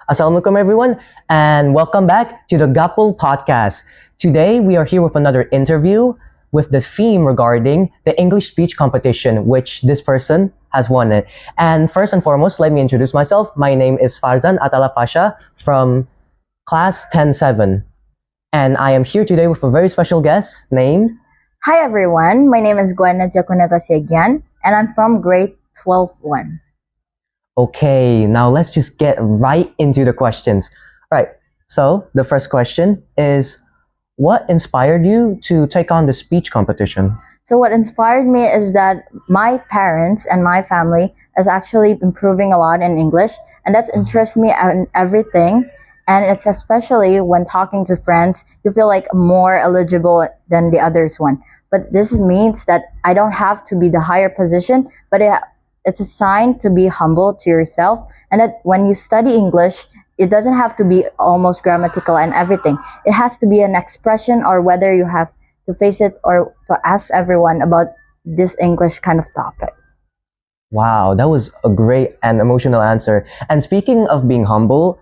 Assalamualaikum everyone and welcome back to the Gapul podcast. Today we are here with another interview with the theme regarding the English speech competition which this person has won it. And first and foremost, let me introduce myself. My name is Farzan Atala Pasha from class 107 and I am here today with a very special guest named. Hi everyone, my name is Gwyneth again, and I'm from grade 12-1. Okay, now let's just get right into the questions. All right, so the first question is, what inspired you to take on the speech competition? So what inspired me is that my parents and my family is actually improving a lot in English, and that's interests me in everything. And it's especially when talking to friends, you feel like more eligible than the others one. But this means that I don't have to be the higher position, but it's a sign to be humble to yourself. And that when you study English, it doesn't have to be almost grammatical and everything. It has to be an expression, or whether you have to face it or to ask everyone about this English kind of topic. Wow, that was a great and emotional answer. And speaking of being humble,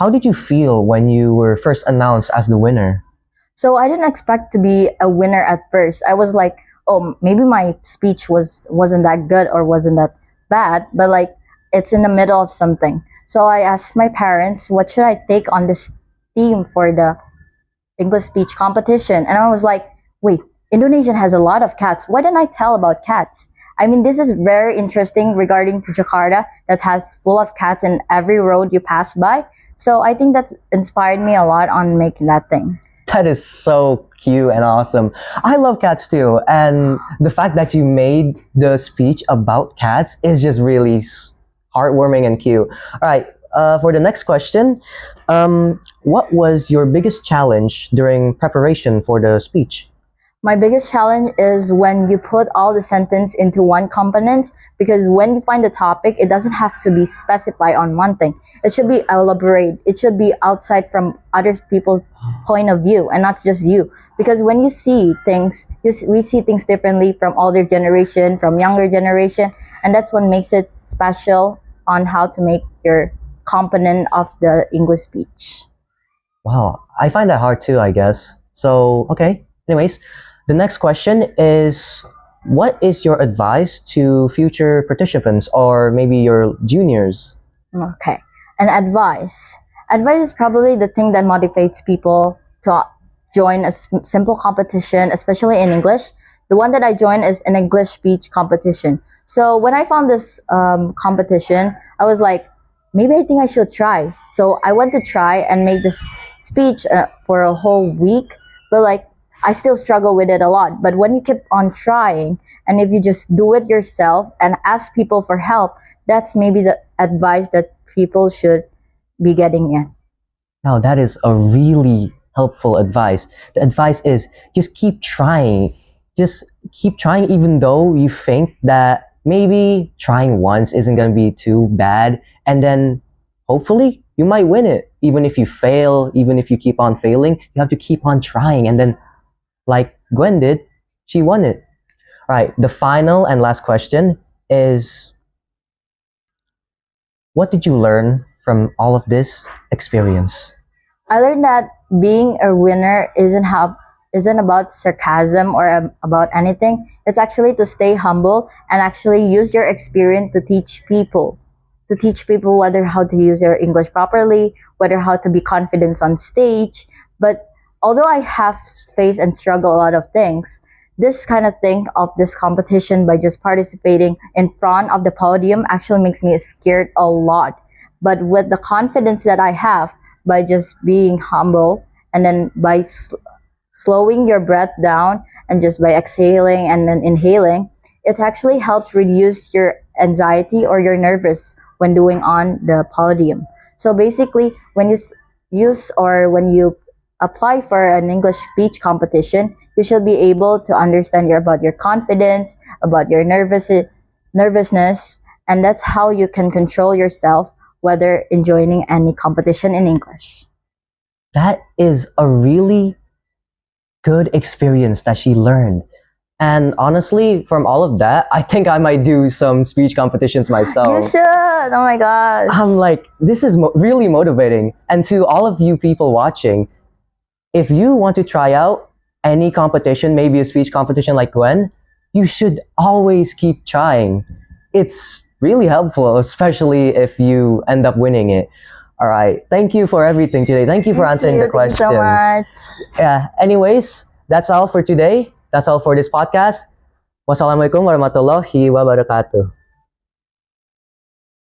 how did you feel when you were first announced as the winner? So I didn't expect to be a winner at first. I was like, oh, maybe my speech wasn't that good or wasn't that bad, but like it's in the middle of something. So I asked my parents, what should I take on this theme for the English speech competition? And I was like, wait, Indonesia has a lot of cats. Why didn't I tell about cats? I mean, this is very interesting regarding to Jakarta that has full of cats in every road you pass by. So I think that's inspired me a lot on making that thing. That is so cute and awesome. I love cats too. And the fact that you made the speech about cats is just really heartwarming and cute. All right, for the next question, what was your biggest challenge during preparation for the speech? My biggest challenge is when you put all the sentence into one component, because when you find the topic, it doesn't have to be specified on one thing. It should be elaborate. It should be outside from other people's point of view and not just you. Because when you see things, we see things differently from older generation, from younger generation, and that's what makes it special on how to make your component of the English speech. Wow, I find that hard too, I guess. So, okay. Anyways, the next question is, what is your advice to future participants or maybe your juniors? Okay. And advice. Advice is probably the thing that motivates people to join a simple competition, especially in English. The one that I joined is an English speech competition. So when I found this competition, I was like, maybe I think I should try. So I went to try and make this speech for a whole week. But like, I still struggle with it a lot. But when you keep on trying, and if you just do it yourself and ask people for help, that's maybe the advice that people should be getting in. Now, that is a really helpful advice. The advice is just keep trying. Just keep trying, even though you think that maybe trying once isn't going to be too bad. And then hopefully you might win it. Even if you fail, even if you keep on failing, you have to keep on trying. And then, like Gwen did, she won it. All right, the final and last question is, what did you learn from all of this experience? I learned that being a winner isn't about sarcasm or about anything. It's actually to stay humble and actually use your experience to teach people. To teach people whether how to use their English properly, whether how to be confident on stage. But although I have faced and struggled a lot of things, this kind of thing of this competition by just participating in front of the podium actually makes me scared a lot. But with the confidence that I have by just being humble and then by slowing your breath down and just by exhaling and then inhaling, it actually helps reduce your anxiety or your nervous when doing on the podium. So basically, when you use or when you apply for an English speech competition, you should be able to understand about your confidence, about your nervousness, and that's how you can control yourself whether in joining any competition in English. That is a really good experience that she learned. And honestly, from all of that, I think I might do some speech competitions You myself. should. Oh my gosh. I'm like, this is really motivating. And to all of you people watching, if you want to try out any competition, maybe a speech competition like Gwen, you should always keep trying. It's really helpful, especially if you end up winning it. All right. Thank you for everything today. Thank you for answering the Thank you so questions. much. Yeah. Anyways, that's all for today. That's all for this podcast. Wassalamualaikum warahmatullahi wabarakatuh.